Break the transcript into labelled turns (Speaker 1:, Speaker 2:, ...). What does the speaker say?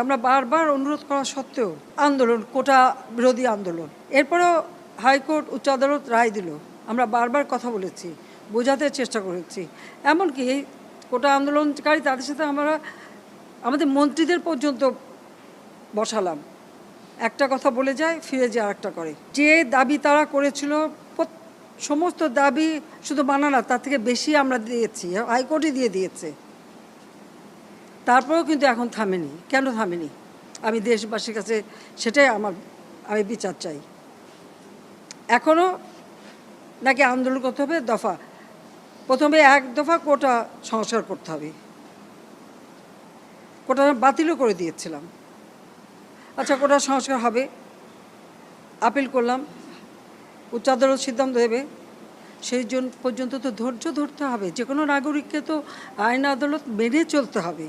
Speaker 1: আমরা বারবার অনুরোধ করা সত্ত্বেও আন্দোলন, কোটা বিরোধী আন্দোলন, এরপরেও হাইকোর্ট উচ্চ আদালত রায় দিল। আমরা বারবার কথা বলেছি, বোঝাতে চেষ্টা করেছি। এমনকি এই কোটা আন্দোলনকারী তাদের সাথে আমরা আমাদের মন্ত্রীদের পর্যন্ত বসালাম। একটা কথা বলে যায়, ফিরে যায় আরেকটা করে। যে দাবি তারা করেছিল, সমস্ত দাবি শুধু মানা না, তার থেকে বেশি আমরা দিয়েছি, হাইকোর্টই দিয়ে দিয়েছে। তারপরেও কিন্তু এখন থামেনি। কেন থামেনি? আমি দেশবাসীর কাছে সেটাই আমি বিচার চাই। এখনও নাকি আন্দোলন করতে হবে, দফা প্রথমে এক দফা কোটা সংস্কার করতে হবে। কোটা বাতিলও করে দিয়েছিলাম। আচ্ছা, কোটা সংস্কার হবে, আপিল করলাম, উচ্চ আদালত সিদ্ধান্ত দেবে। সেই পর্যন্ত তো ধৈর্য ধরতে হবে। যে কোনো নাগরিককে তো আইন আদালত মেনে চলতে হবে।